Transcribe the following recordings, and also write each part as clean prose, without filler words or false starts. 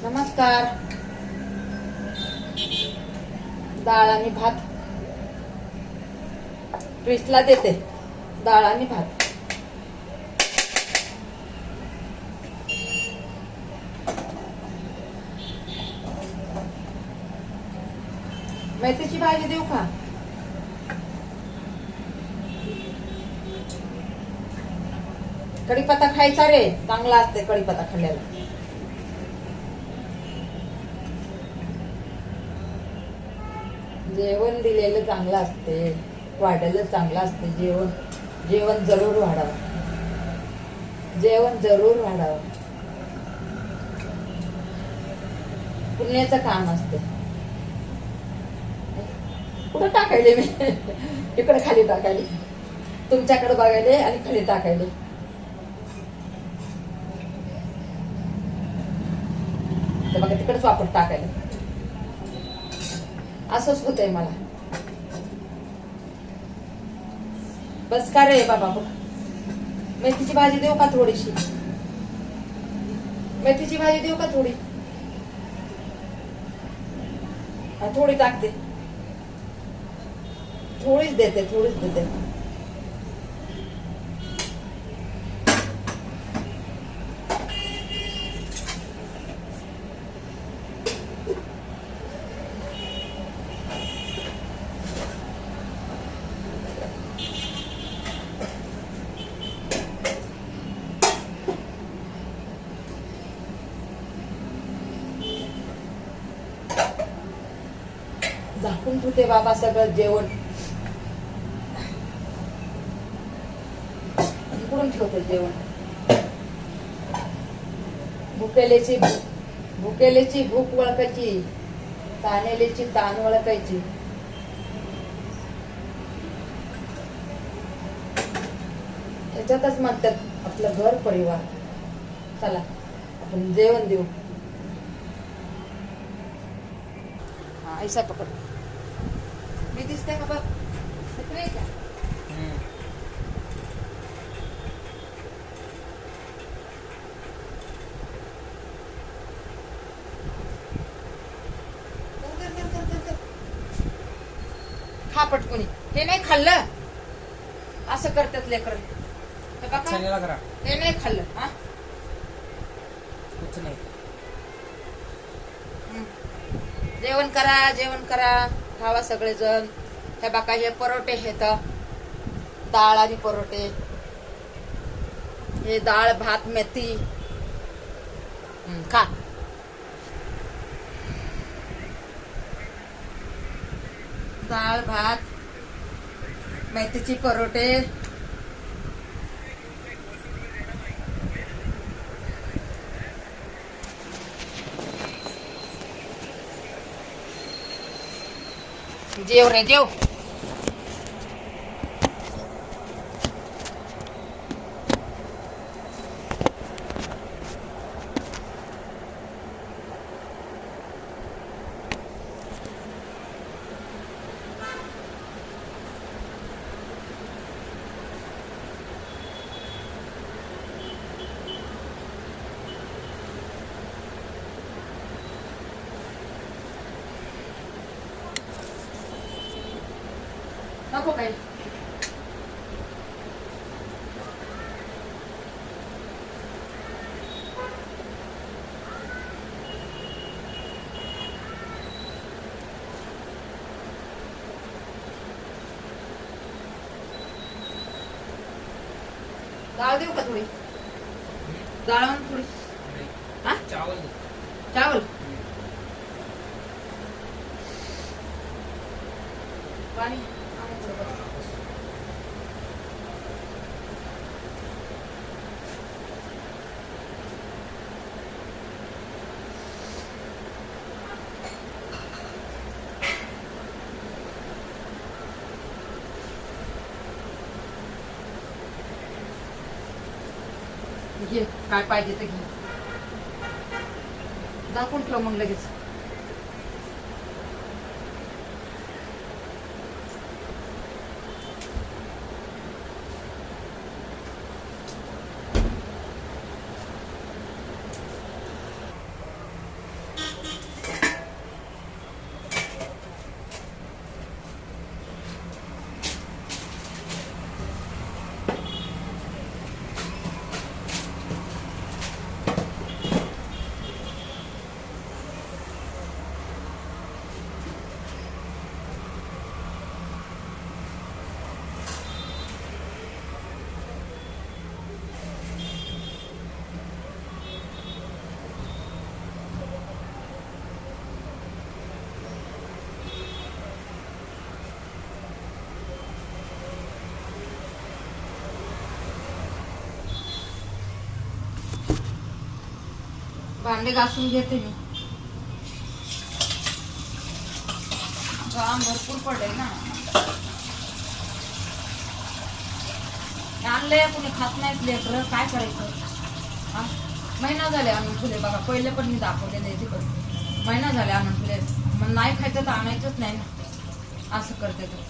नमस्कार. डाळ आणि भात क्रिसला देते. डाळ आणि भात. मेथीची भाजी देऊ का? कढीपत्ता खायचा रे, चांगला असते कढीपत्ता खाल्ल्याला. जेवण दिलेलं चांगलं असते, वाढलेलं चांगलं असते. जेवण जेवण जरूर वाढावं. जेवण जरूर वाढावं. पुण्याचं काम असते. कुठं टाकायले मी? इकडे खाली टाकायले, तुमच्याकडे बघायले आणि खाली टाकायले. बघा तिकडेच वापर टाकायला. असंच होतंय मला. बस का रे बाबा. मेथीची भाजी देऊ का थोडीशी? मेथीची भाजी देऊ का थोडी? थोडी टाकते. थोडीच देते. झाकून ठेवते बाबा सगळं जेवण. इकडून ठेवते जेवण. भुकेलेची भूक ओळखायची, ताणेलेची ताण ओळखायची. त्याच्यातच म्हणतात आपलं घर परिवार. चला आपण जेवण देऊ. ऐसा पकड. मी दिसते का बघ? का खा पटकुनी. हे नाही खाल्लं असं करतात लेकर. हे नाही खाल्लं. हा कुछ नाही. जेवण करा. खावा सगळेजण. हे बघा हे परोठे आहेत. डाळ आणि परोठे. हे डाळ भात मेथी. खा. डाळ भात मेथीची परोठे. जेव रे जेव. नको काही. डाळ देऊ का थोडी? डाळ थोडी. हा चावल. पाणी. घे काय पाहिजे ते घे. दाखवून ठेव मग लगेच. भांडे घासून घेते मी. काम भरपूर पडे ना. आणलंय कोणी खात नाहीत लेकरं, काय करायचं. हा महिना झाले आणून फुले बघा. पहिले पण मी दाखवलेले तिकडे. महिना झाले आणून फुले. मग नाही खायचं तर आणायचंच नाही ना. असं करते तर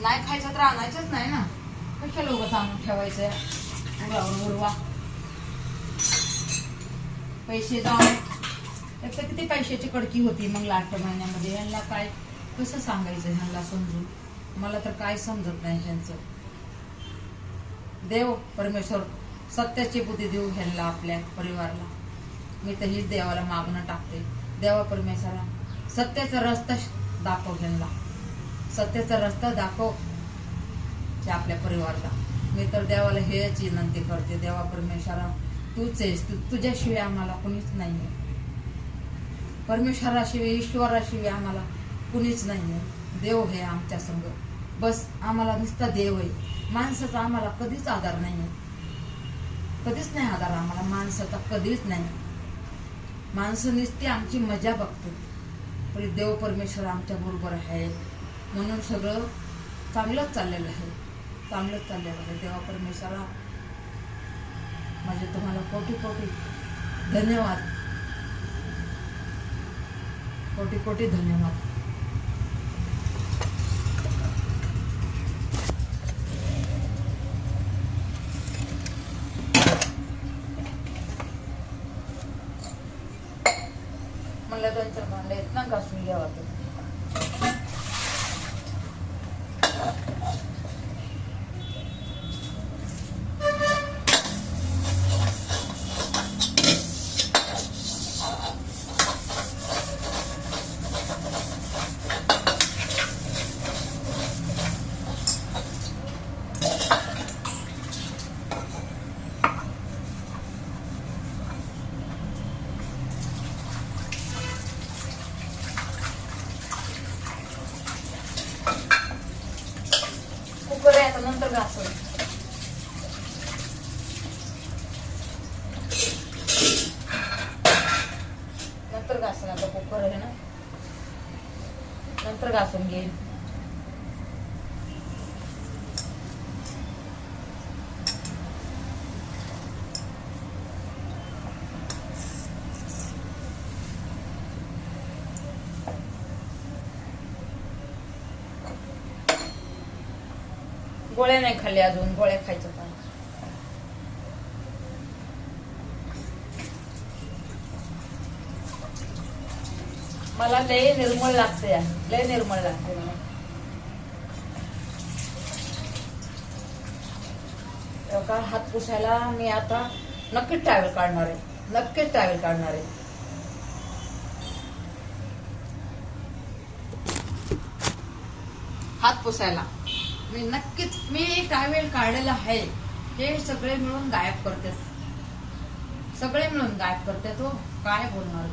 नाही खायचं तर आणायचंच नाही ना. कशाला उगाच आणून ठेवायचं. उरवा पैसे जाऊन एक तर किती पैशाची कडकी होती मग लास्ट महिन्यामध्ये. ह्यांना काय कसं सांगायचं ह्यांना समजून. मला तर काय समजत नाही ह्यांचं. देव परमेश्वर सत्याची बुद्धी देऊ ह्यांना, आपल्या परिवाराला. मी तर हीच देवाला मागणं टाकते. देवा परमेश्वरा सत्याचा रस्ता दाखव ह्यांना. सत्याचा रस्ता दाखव आपल्या परिवाराला. मी तर देवाला हेच विनंती करते. देवा परमेश्वरा तूच आहेस. तुझ्याशिवाय आम्हाला कुणीच नाहीये. परमेश्वराशिवाय ईश्वराशिवाय आम्हाला कुणीच नाहीये. देव हे आमच्या संग. बस आम्हाला नुसता देव आहे. माणसाचा आम्हाला कधीच आधार नाहीये. कधीच नाही आधार आम्हाला माणसाचा, कधीच नाही. माणसं नुसती आमची मजा बघते. तरी देव परमेश्वर आमच्या बरोबर आहे. म्हणून सगळं चांगलंच चाललेलं आहे. चांगलंच चाललेलं आहे. देवा परमेश्वरा माझे तुम्हाला कोटी कोटी धन्यवाद. कोटी कोटी धन्यवाद. मला 2-4 भांडे आहेत ना, घासून घ्यावा. कुकर आहे आता, नंतर घासून. नंतर घासून. आता कुकर आहे ना, नंतर घासून घेईन. गोळ्या नाही खाल्ल्या अजून. गोळ्या खायचं पण. मला लय निर्मळ लागते. लय निर्मळ लागते मला. एवढा हात पुसायला मी आता नक्कीच टावेल काढणार आहे. नक्कीच टावेल काढणार आहे. हात पुसायला मी टावेल काढलेला आहे. हे सगळे मिळून गायब करते. सगळे मिळून गायब करते. तो काय बोलणार.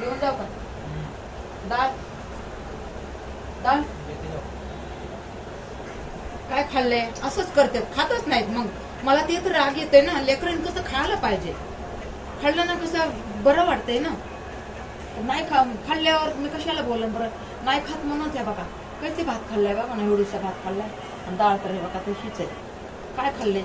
घेऊन जाऊ का? डाळ डाळ काय खाल्लंय असंच करते, खातच नाहीत. मग मला ते तर राग येतोय ना, लेकरांनी कसं खायला पाहिजे, खाल्लं ना कसं बरं वाटतंय ना. नाही खाल्ल्यावर मी कशाला बोलन बरं, नाही खात म्हणूनच आहे बघा. किती भात खाल्लाय बघा ना, एवढीसा भात खाल्लाय आणि डाळ तर हे बघा तशीच आहे. काय खाल्लंय